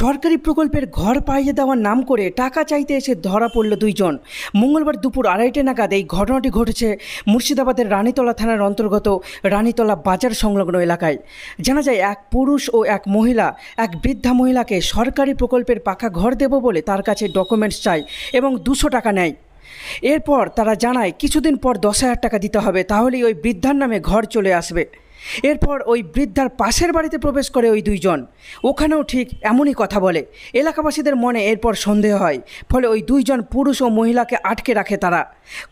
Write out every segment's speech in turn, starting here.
সরকারি প্রকল্পের ঘর পাইয়ে দেওয়ার নাম করে টাকা চাইতে এসে ধরা পড়ল দুইজন। মঙ্গলবার দুপুর 2:30 নাগাদ এই ঘটনাটি ঘটেছে মুর্শিদাবাদের রানীতলা থানার অন্তর্গত রানীতলা বাজার সংলগ্ন এলাকায়। জানা যায়, এক পুরুষ ও এক মহিলা এক বৃদ্ধা মহিলাকে সরকারি প্রকল্পের পাকা ঘর দেব বলে তার কাছে ডকুমেন্টস চায় এবং 200 টাকা নেয়। এরপর তারা জানায় কিছুদিন পর 10,000 টাকা দিতে হবে, তাহলেই ওই বৃদ্ধার নামে ঘর চলে আসবে। এরপর ওই বৃদ্ধার পাশের বাড়িতে প্রবেশ করে ওই দুইজন, ওখানেও ঠিক এমনই কথা বলে। এলাকাবাসীদের মনে এরপর সন্দেহ হয়, ফলে ওই দুইজন পুরুষ ও মহিলাকে আটকে রাখে তারা।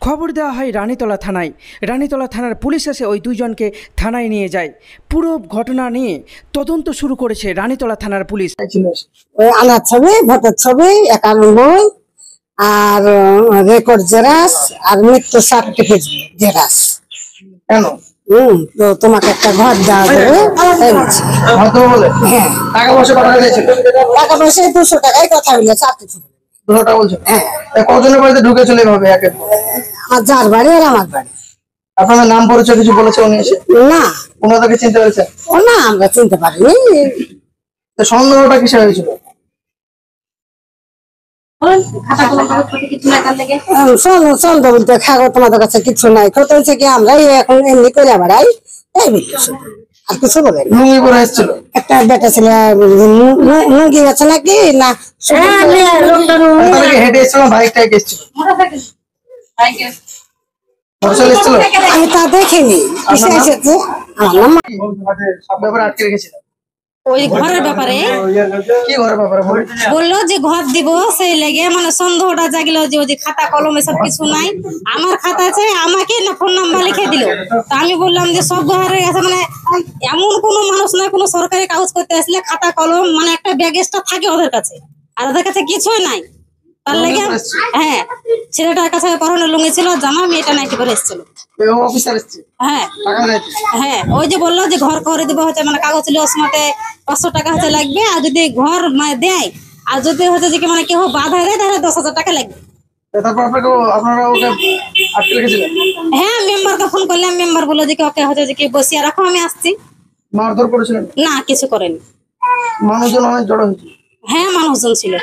খবর দেওয়া হয় রানীতলা থানায়। রানীতলা থানার পুলিশ এসে ওই দুইজনকে থানায় নিয়ে যায়। পুরো ঘটনা নিয়ে তদন্ত শুরু করেছে রানীতলা থানার পুলিশ। আনার ছবি, ভোটার ছবি, অ্যাকাউন্ট বই আর রেকর্ড জেরাস আর মৃত্যু সার্টিফিকেট জেরাস। কেন? তো তোমাকে একটা ঘর দেওয়া যাবে। হ্যাঁ, টাকা পয়সা কত টাকা দিয়েছিল? টাকা পয়সা 200 টাকায় কথা হইলো। 200 টাকা বলছো? হ্যাঁ। কজনের বাড়িতে ঢুকে চলে এভাবে একে? আমার যার বাড়ি আর আমার বাড়ি। আপনাদের নাম পরিচয় কিছু বলেছে উনি এসে? না, ওনাদেরকে চিনতে পেরেছেন? ও না, আমরা চিনতে পারিনি। সন্দেহটা কিসে হয়েছিল? সন্দেহ বলতে খাগো তোমাদের কাছে কিছু নাই, কত হচ্ছে কি আমরা এখন এমনি করে বেড়াই, এই আর কিছু বলে না। লুঙ্গি পরে এসেছিল? একটা বেটা ছেলে মুরগি গেছে নাকি না, হেঁটে এসেছিল, বাইক টাইক এসেছিল? আমি তা দেখিনি। এসেছে আমার নাম ব্যাপারে আটকে রেখেছিল। ওই ঘরের ব্যাপারে কি ঘরের ব্যাপারে বললো যে ঘর দিব, সেই লেগে মানে সন্দেহটা জাগলো যে ওই খাতা কলম এসব কিছু নাই। আমার খাতা আছে, আমাকে না ফোন নাম্বার লিখে দিল। তো আমি বললাম যে সব ঘরের কাছে মানে এমন কোনো মানুষ নয়, কোনো সরকারি কাগজ করতে আসলে খাতা কলম মানে একটা ব্যাগ এক্সট্রা থাকে ওদের কাছে, আর ওদের কাছে কিছুই নাই। তার লেগে হ্যাঁ, ছেলেটার কাছে পরনে লুঙ্গি ছিল, জামা, মেয়েটা নাইটি পরে এসেছিল। হ্যাঁ হ্যাঁ, ওই যে বললো যে ঘর করে দেবো, হচ্ছে মানে কাগজ ছিল ওসমতে 500 টাকা হচ্ছে লাগবে, আর যদি ঘর মানে দেয়, আর যদি হচ্ছে যে মানে কেউ বাধা দেয় তাহলে 10,000 টাকা লাগবে। হ্যাঁ, মেম্বারকে ফোন করলাম, মেম্বার বললো যে ওকে হচ্ছে যে কি বসিয়ে রাখো, আমি আসছি। মারধর করেছিলেন? না, কিছু করেনি। মানুষজন অনেক জড়ো হয়েছে? হ্যাঁ, মানুষজন ছিল।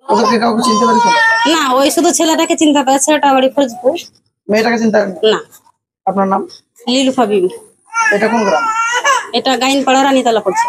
ওদেরকে কাউকে চিনতে পারছেন না? ওই শুধু ছেলেটাকে চিন্তা পারে, ছেলেটা বাড়ি ফরিদপুর। মেয়েটাকে চিনতে পারেন না। আপনার নাম? লিলুফা বিবি। এটা কোন গ্রাম? এটা গাইনপাড়া রানীতলা পড়ছে।